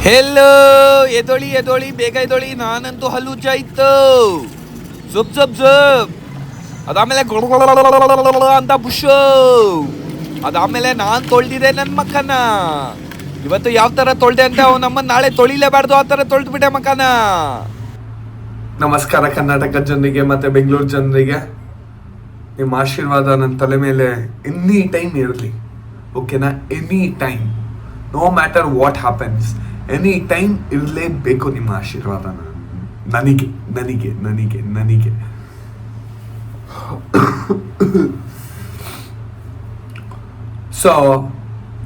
Hello, ಎದೊಳಿ ಎದೊಳಿ, ಬೇಗ ಎದೊಳಿ. ನಾನಂತೂ ಹಲ್ಲುಜ್ಜಾಯ್ತು. ಜುಬ್ ಜುಬ್ ಜುಬ್. ಅದಾದ್ಮೇಲೆ ಅಂತ ಬುಷು. ಅದಾದ್ಮೇಲೆ ನಾನು ತೊಳ್ದಿದೆ ನನ್ನ ಮಕ್ಕನ. ಇವತ್ತು ಯಾವ ಥರ ತೊಳ್ದೆ ಅಂತ ನಮ್ಮನ್ನು ನಾಳೆ ತೊಳಿಲೇಬಾರ್ದು, ಆ ಥರ ತೊಳೆದ್ಬಿಟ್ಟೆ ಮಕ್ಕನ. ನಮಸ್ಕಾರ ಕರ್ನಾಟಕ ಜನರಿಗೆ ಮತ್ತು ಬೆಂಗಳೂರು ಜನರಿಗೆ. ನಿಮ್ಮ ಆಶೀರ್ವಾದ ನನ್ನ ತಲೆ ಮೇಲೆ ಎನಿ ಟೈಮ್ ಇರಲಿ, ಓಕೆನಾ? Any time, no matter what happens, any time ಇರಲೇಬೇಕು ನಿಮ್ಮ ಆಶೀರ್ವಾದ ನನಗೆ ನನಗೆ ನನಗೆ ನನಗೆ ಸೊ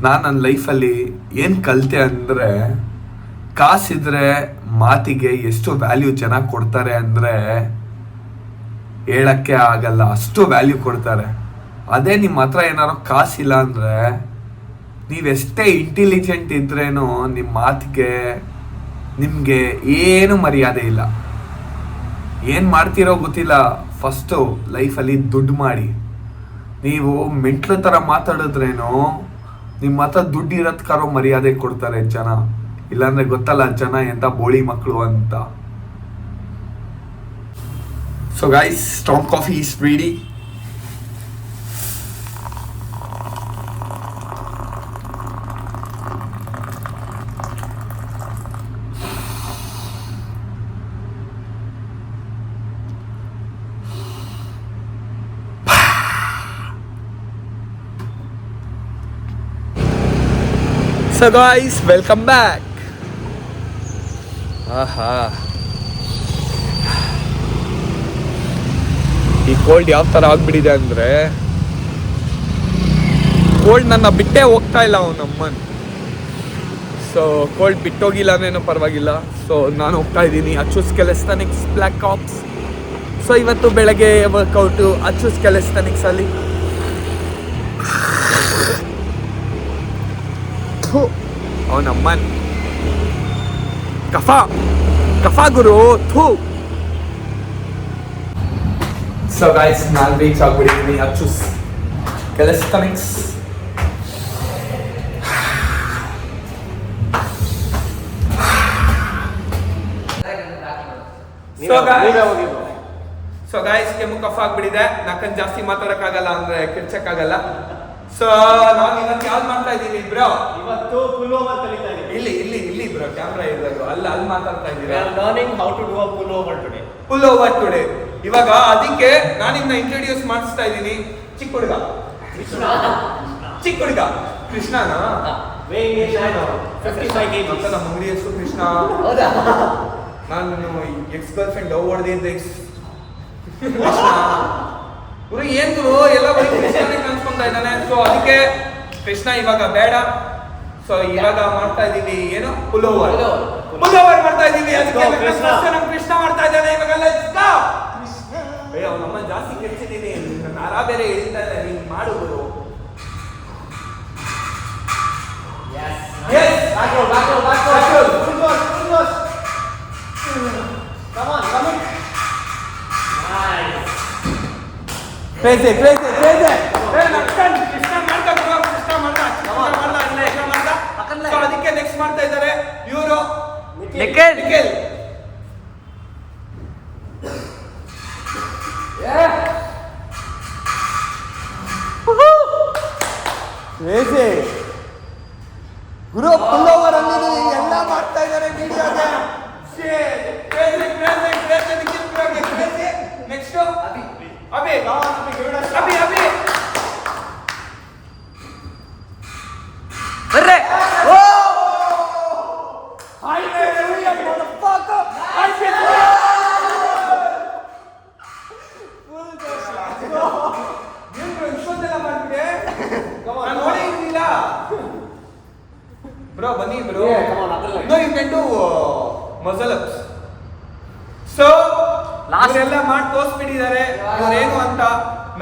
ನಾನು ನನ್ನ ಲೈಫಲ್ಲಿ ಏನು ಕಲಿತೆ ಅಂದರೆ, ಕಾಸಿದ್ರೆ ಮಾತಿಗೆ ಎಷ್ಟು ವ್ಯಾಲ್ಯೂ ಜನ ಕೊಡ್ತಾರೆ ಅಂದರೆ ಹೇಳಕ್ಕೆ ಆಗಲ್ಲ, ಅಷ್ಟು ವ್ಯಾಲ್ಯೂ ಕೊಡ್ತಾರೆ. ಅದೇ ನಿಮ್ಮ ಹತ್ರ ಏನಾರು ಕಾಸಿಲ್ಲ ಅಂದರೆ, ನೀವೆಷ್ಟೇ ಇಂಟೆಲಿಜೆಂಟ್ ಇದ್ರೇನು ನಿಮ್ಮ ಮಾತಿಗೆ ನಿಮಗೆ ಏನು ಮರ್ಯಾದೆ ಇಲ್ಲ. ಏನು ಮಾಡ್ತಿರೋ ಗೊತ್ತಿಲ್ಲ, ಫಸ್ಟು ಲೈಫಲ್ಲಿ ದುಡ್ಡು ಮಾಡಿ. ನೀವು ಮೆಂಟ್ಲು ಥರ ಮಾತಾಡಿದ್ರೇನು ನಿಮ್ಮ ಹತ್ರ ದುಡ್ಡು ಇರೋದ್ಕಾರೋ ಮರ್ಯಾದೆ ಕೊಡ್ತಾರೆ ಜನ. ಇಲ್ಲಾಂದ್ರೆ ಗೊತ್ತಲ್ಲ ಜನ ಎಂತ ಬೋಳಿ ಮಕ್ಕಳು ಅಂತ. So guys, strong coffee is ready. So guys, welcome back. ಆಹಾ, ಈ ಕೋಲ್ಡ್ ಯಾವ ಥರ ಆಗ್ಬಿಟ್ಟಿದೆ ಅಂದರೆ, ಕೋಲ್ಡ್ ನನ್ನ ಬಿಟ್ಟೇ ಹೋಗ್ತಾ ಇಲ್ಲ ಅವನಮ್ಮನ್. ಸೊ ಕೋಲ್ಡ್ ಬಿಟ್ಟೋಗಿಲ್ಲ ಅಂದ್ರೇನೋ ಪರವಾಗಿಲ್ಲ. ಸೊ ನಾನು ಹೋಗ್ತಾ ಇದ್ದೀನಿ ಅಚೂಸ್ ಕ್ಯಾಲಿಸ್ಥೆನಿಕ್ಸ್ ಬ್ಲ್ಯಾಕ್ ಆಪ್ಸ್. ಸೊ ಇವತ್ತು ಬೆಳಗ್ಗೆ ವರ್ಕೌಟು ಅಚೂಸ್ ಕ್ಯಾಲಿಸ್ಥೆನಿಕ್ಸಲ್ಲಿ. ಅವನಮ್ಮನ್ ಕಫಾ ಗುರು ಥೂ. ಸೊ ಗೈಸ್, ನಾನು ರೀಚ್ ಆಗ್ಬಿಟ್ಟಿದ್ದೀನಿ ಅಚೂಸ್ ಕ್ಯಾಲಿಸ್ಥೆನಿಕ್ಸ್. ಸೊ ಗೈಸ್, ಕೆಮ್ಮು ಕಫ ಆಗ್ಬಿಟ್ಟಿದೆ. ನಾಕಂದ್ ಜಾಸ್ತಿ ಮಾತಾಡಕ್ಕಾಗಲ್ಲ, ಅಂದ್ರೆ ಕಿರ್ಚಕ್ಕಾಗಲ್ಲ. ಸೊ ನಾವು ಇವತ್ತು ಯಾವ್ದು ಮಾಡ್ತಾ ಇದೀವಿ ಬ್ರೋ? ಇವತ್ತು ಪುಲ್ ಓವರ್ ಕಲಿತಾ ಇದೀವಿ. ಇಲ್ಲಿ ಬ್ರೋ, ಕ್ಯಾಮ್ರಾ ಇರೋದು ಅಲ್ಲಿ ಮಾತಾಡ್ತಾ ಇದ್ದೀವಿ. Learning how to do a pull over today. Pull over today. ಇವಾಗ ಅದಕ್ಕೆ ನಾನಿನ್ನ ಇಂಟ್ರೊಡ್ಯೂಸ್ ಮಾಡಿಸ್ತಾ ಇದ್ದೀನಿ. ಚಿಕ್ಕ ಹುಡುಗ ಕೃಷ್ಣನಾ? 55 kg. ನಮ್ಮ ಅಂಗಡಿ ಹೆಸರು ಕೃಷ್ಣ. ನಾನು ಎಕ್ಸ್ ಗರ್ಲ್ ಫ್ರೆಂಡ್ ಲವ್ ಹೊಡೆದಿದ್ದೆ ಕೃಷ್ಣ. ಗುರು ಏನ್ ಗುರು ಎಲ್ಲ ಕೃಷ್ಣನೇ ಕಾಣಿಸ್ಕೊಂತ ಇದ್ದಾನೆ. ಸೊ ಅದಕ್ಕೆ ಕೃಷ್ಣ ಇವಾಗ ಬೇಡ. ಸೊ ಇವಾಗ ಮಾಡ್ತಾ ಇದೀವಿ ಏನು, ಪುಲ್ ಓವರ್ ಮಾಡ್ತಾ ಇದೀವಿ. ಅದಕ್ಕೆ ಕೃಷ್ಣ ಮಾಡ್ತಾ ಇದ್ದಾನೆ ಇವಾಗ. ನಮ್ಮ ಜಾಸ್ತಿ ಕೆಲ್ಸಿದೀನಿ, ನಾರ ಬೇರೆ ಹೇಳ್ತಾ ಇಲ್ಲ, ನೀನ್ ಮಾಡುವುದು. Crazy. ಅದಕ್ಕೆ ನೆಕ್ಸ್ಟ್ ಮಾಡ್ತಾ ಇದ್ದಾರೆ ಇವರು ನಿಖಿಲ್. ಗುರು ಪುಲ್ ಓವರ್ ಅಲ್ಲಿ ಎಲ್ಲ ಮಾಡ್ತಾ ಇದ್ದಾರೆ ವಿಡಿಯೋಗೆ. ನೆಕ್ಸ್ಟ್ ಅಭಿ. ಬರ್ರೆ. ಇಷ್ಟೊಂದೆಲ್ಲ ಮಾಡ್ಬಿಟ್ಟೆ, ನಾನು ನೋಡೇ ಇರ್ಲಿಲ್ಲ ಬ್ರೋ. ಬನ್ನಿ bro. No, you can do muscle ups. So ಇವರೆಲ್ಲ ಮಾಡಿ ತೋರಿಸ್ಬಿಟ್ಟಿದ್ದಾರೆ ಇವರೇನು ಅಂತ.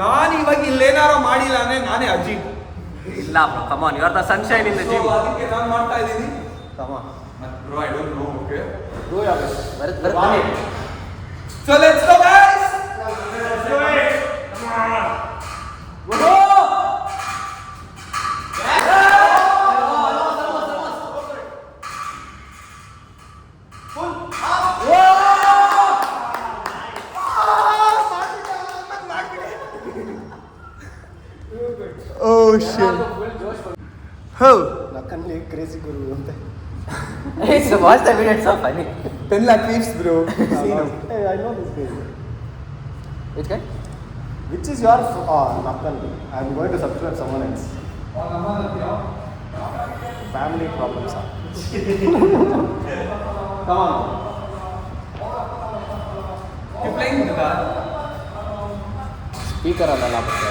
ನಾನು ಇವಾಗ ಇಲ್ಲೇನಾರೋ ಮಾಡಿಲ್ಲ ಅಂದ್ರೆ ನಾನೇ ಅಜೀಬ್. ಇಲ್ಲ bro, come on, you are the sunshine in the gym. ಅದಕ್ಕೆ ನಾನು ಮಾಡ್ತಾ ಇದ್ದೀನಿ. Come on bro, I don't know. Okay, do your best. So let's go guys. Come on. ಹೋ ನಕ್ಕಲ್ಲಿ ಕ್ರೇಜಿ ಗುರು ಅಂತ. So watch the video, it's so funny. 10 lakh views, bro. Hey, I know this guy. Which guy? Which is your Nakandi? I'm going to subscribe someone else. Family problems. Come on. You playing with that? Speaker ಅಲ್ಲ ಮತ್ತೆ.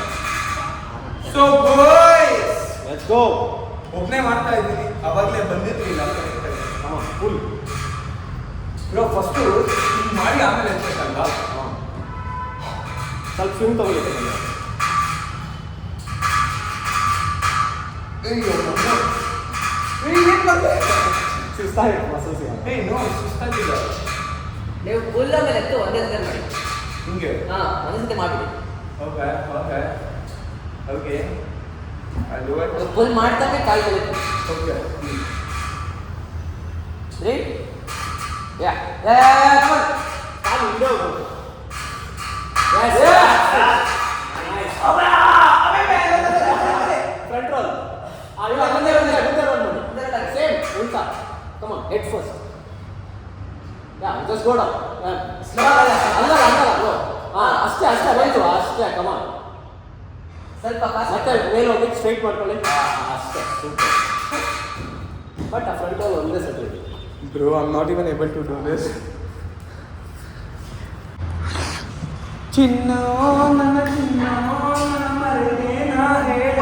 So boys, Let's go. ಒಬ್ಬನೇ ಮಾಡ್ತಾ ಇದ್ದೀನಿ, ಅವಾಗಲೇ ಬಂದಿರ್ಲಿಲ್ಲ. Come on, full. Bro first ಹಿಂಗೆ ಮಾಡಿ ಆಮೇಲೆ ಎತ್ತಬೇಕಲ್ವಾ? ಸ್ವಲ್ಪ ಸ್ವಿಂಗ್ ತಗೊಳ್ಳಿ. ಏನು ಬಂದೆ? ಸುಸ್ತಾಗಿತ್ತು ಮಸಲ್ಸ್. ನೋ ಸುಸ್ತಾಗಿಲ್ಲ. ನೀವು ಫುಲ್ ಆಮೇಲೆ ಎತ್ತು ಒಂದೇ ಸತಿ ಮಾಡಿ. ಹಿಂಗೆ ಒಂದೇ ಸತಿ ಮಾಡಿಬಿಡಿ. Okay I'll do it. Full ಮಾಡ್ತಾನೆ ಕಾಲ್ ಬರುತ್ತೆ. Okay. Ready? Yeah. Come on. ಕಾಲು ಹಿಂದೆ ಹೋಗು. Yes. Nice. Front roll. ಇವಾಗ ಮುಂದೆ ಮುಂದೆ roll ಮಾಡಿ. Same. ಉಲ್ಟಾ. Come on. Head first. Yeah. Just go down. ಅಂಗಲ. Go. ಅಷ್ಟೇ ಬೇಕು ಅಷ್ಟೇ. Come on. ಸ್ವಲ್ಪ ಮತ್ತೆ ಮೇಲೆ ಹೋಗಿ ಸ್ಟ್ರೈಟ್ ಮಾಡ್ಕೊಳ್ಳಿ. ಅಷ್ಟೇ ಸೂಪರ್. ಬಟ್ ಆ ಫ್ರಂಟ್ roll ಒಂದೇ ಸತಿ. Bro, I'm not even able to do this. ಚಿನ್ನೋ ನನ್ನ ಮರೆದೇನ ಹೇಳ.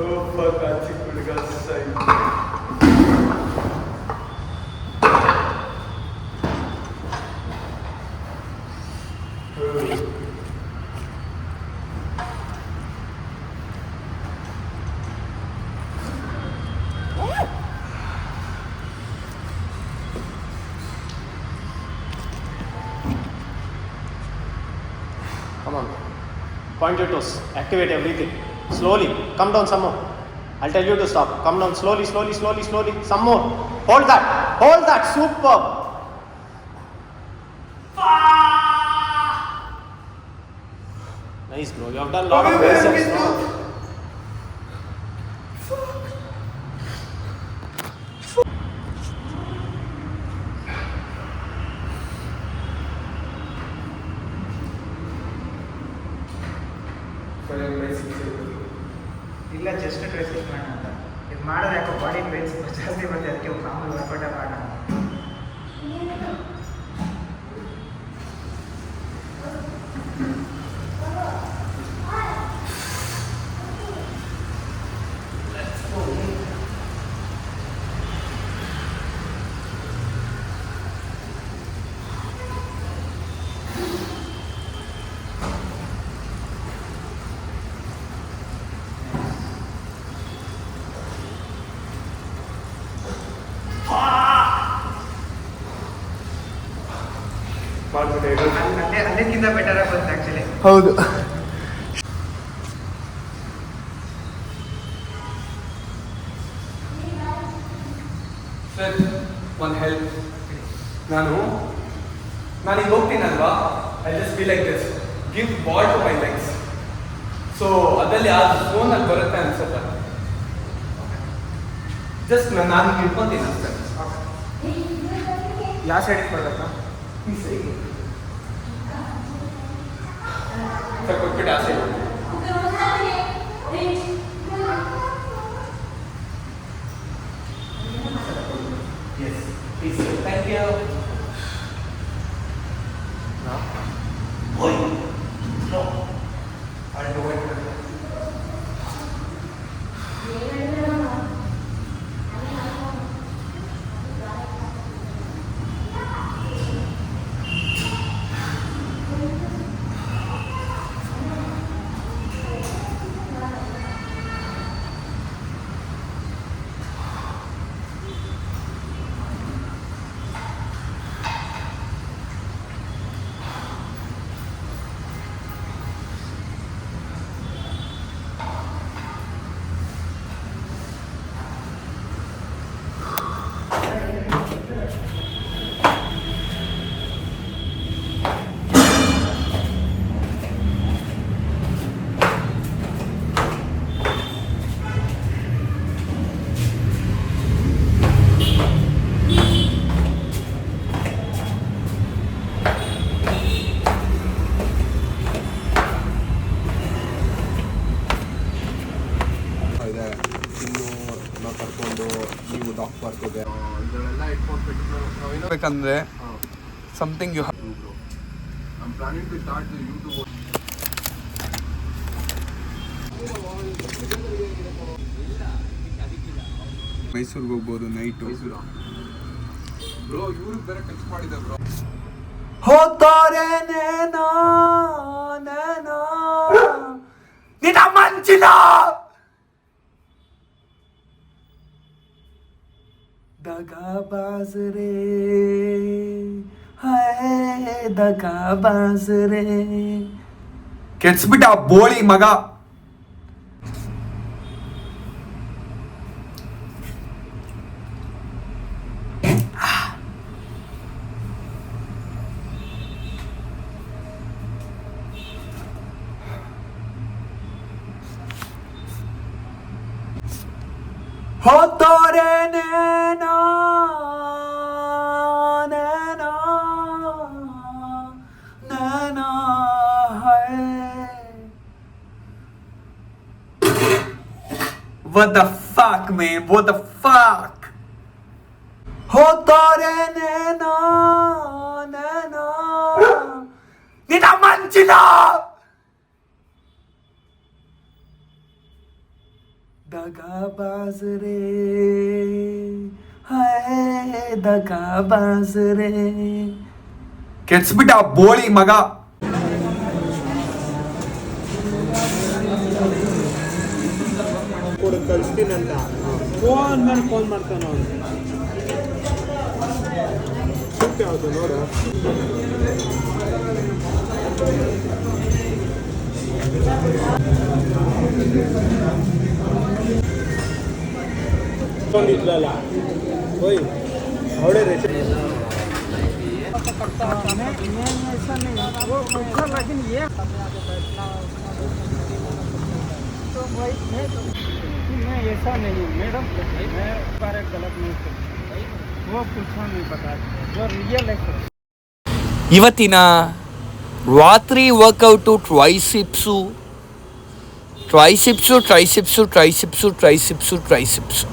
Oh fuck, ಆ ಚಿಕ್ಕ ಹುಡುಗ ಸೈ. Come on. Point your toes. Activate everything. Slowly. Come down some more. I'll tell you to stop. Come down slowly. Some more. Hold that. Superb. Nice, bro. You have done a lot of basics. No? ಇಲ್ಲ just ಟ್ರೆಸಿಂಗ್ ಮಾಡೋಣ ಅಂತ ಇದು ಮಾಡೋದು ಯಾಕೋ body weights ಜಾಸ್ತಿ ಬಂದೆ ಅದಕ್ಕೆ ಮಾಮೂಲಿ ವರ್ಕೌಟ ಮಾಡೋಣ. ಅದಕ್ಕಿಂತ ಬೆಟರ್ ಆಗಿ ಬಂತು ಆ್ಯಕ್ಚುಲಿ. ಹೌದು. ಸರ್ ಒಂದು ಹೆಲ್ಪ್. ನಾನು ಈಗ ಹೋಗ್ತೀನಲ್ವಾ, I just feel like this, give ball to my legs. So ಅದರಲ್ಲಿ ಆ ಫೋನಲ್ಲಿ ಬರುತ್ತೆ ಅನ್ಸುತ್ತೆ. ಜಸ್ಟ್ ನಾನು ಇಟ್ಕೊತೀನಿ ಅಷ್ಟೇ. ಯಾವ ಸೈಡಿಗೆ ಬರಬೇಕಾ? ಈ ಸೈಗೆ ಸರ್ ಕೊಟ್ಬಿಟ್ಟು ಆ side. Yes please. Thank you. No. I'll do it. Dog ಪಾರ್ಕ್ಗೆ ಇದೆಲ್ಲ ಇಟ್ಕೊಂಡು ಬೇಕಂದ್ರೆ something you I'm planning to start the YouTube. ಮೈಸೂರಿಗೆ ಹೋಗ್ಬೋದು ನೈಟು. ಬ್ರೋ ಇವ್ರಿಗೆ ಬೇರೆ ಖರ್ಚು ಮಾಡಿದೆ ಬ್ರೋ. ಹೋಗ್ತಾರೆ ನೇನೋ ನೇನೋ ನಿನ್ನ ಮಂಚಿನ ದಗಾಬಾಜ್ ರೇ ಹೈ ದಗಾಬಾಜ್ ರೇ. ಕೆಡ್ಸ್ಬಿಟ್ಟ ಆ ಬೋಳಿ ಮಗ. हो तोरे नैना नैना नैना है. What the fuck man, what the fuck. हो तोरे नैना नैना निना मंजिला दगाबाज रे हाय दगाबाज रे. ಕೆಡ್ಸ್ಬಿಟ್ಟ ಆ ಬೋಳಿ ಮಗ. ಕಳಿಸ್ತೀನಂತ ಫೋನ್ ಮೇಲೆ ಫೋನ್ ಮಾಡ್ತಾನೆ ಅವನು. ಯಾವುದು ನೋಡು. ಇದ್ರಲ್ಲ ಓಯ್ ಅವಳೇ ರೇಟ್ ऐसा नहीं मैडम, मैं बारे गलत नहीं कर वो कुछ नहीं बता जो रियल है. ಇವತ್ತಿನ ರಾತ್ರಿ ವರ್ಕೌಟು ಟ್ರೈಸಿಪ್ಸು ಟ್ರೈಸಿಪ್ಸು ಟ್ರೈಸಿಪ್ಸು ಟ್ರೈಸಿಪ್ಸು ಟ್ರೈಸಿಪ್ಸು ಟ್ರೈಸಿಪ್ಸು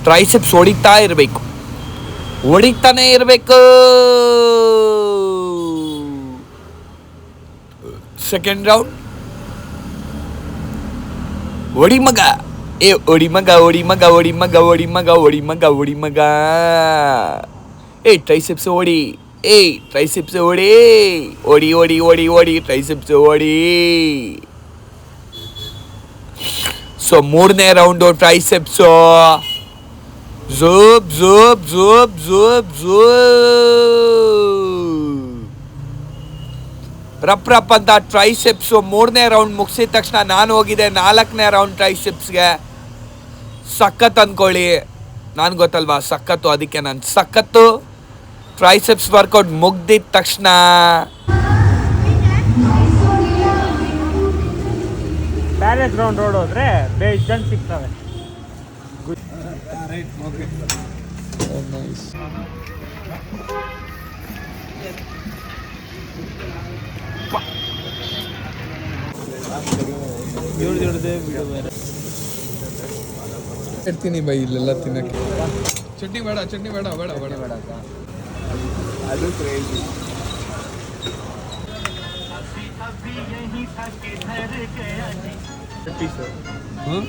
ಟ್ರೈಸಿಪ್ಸ್ ಹೊಡಿತಾ ಇರಬೇಕು, ಹೊಡಿತಾನೆ ಇರಬೇಕು. ಸೆಕೆಂಡ್ ರೌಂಡ್ ಹೊಡಿ ಮಗ, ಏ ಹೊಡಿ ಮಗ ಹೊಡಿ ಮಗ ಹೊಡಿ ಮಗ ಹೊಡಿ ಮಗ ಹೊಡಿ ಮಗ ಹೊಡಿ ಮಗ. ಏ ಟ್ರೈಸಿಪ್ಸ್ ಹೊಡಿ, ಏ ಟ್ರೈಸಿಪ್ಸ್ ಹೊಡಿ ಹೊಡಿ ಹೊಡಿ ಹೊಡಿ ಹೊಡಿ ಟ್ರೈಸಿಪ್ಸ್ ಹೊಡಿ. ಸೊ ಮೂರನೇ ರೌಂಡು ಟ್ರೈಸೆಪ್ಸು. ಝೂಪ್ ಝೂಪ್ ಝೂಪ್ ಝೂಪ್ ರಪ್ ರಪ್ ಅಂತ ಟ್ರೈಸೆಪ್ಸು. ಮೂರನೇ ರೌಂಡ್ ಮುಗಿಸಿದ ತಕ್ಷಣ ನಾನು ಹೋಗಿದ್ದೆ ನಾಲ್ಕನೇ ರೌಂಡ್ ಟ್ರೈಸೆಪ್ಸ್ಗೆ. ಸಖತ್ ಅಂದ್ಕೊಳ್ಳಿ, ನಾನು ಗೊತ್ತಲ್ವಾ ಸಖತ್ತು, ಅದಕ್ಕೆ ನಾನು ಸಖತ್ತು. ಟ್ರೈಸೆಪ್ಸ್ ವರ್ಕೌಟ್ ಮುಗ್ದಿದ ತಕ್ಷಣ ಬೇರೆ ಗ್ರೌಂಡ್ ರೋಡ್ ಹೋದ್ರೆ ಬೇಜನ್ ಸಿಗ್ತವೆ. ಇರ್ತೀನಿ ಬೈ ಇಲ್ಲೆಲ್ಲ ತಿನ್ನಕ್ಕೆ. ಚಟ್ನಿ ಬೇಡ, ಚಟ್ನಿ ಬೇಡ, ಬೇಡ ಬೇಡ ಬೇಡ. ಅದು ಕ್ರೇಜಿ. ಹಾಂ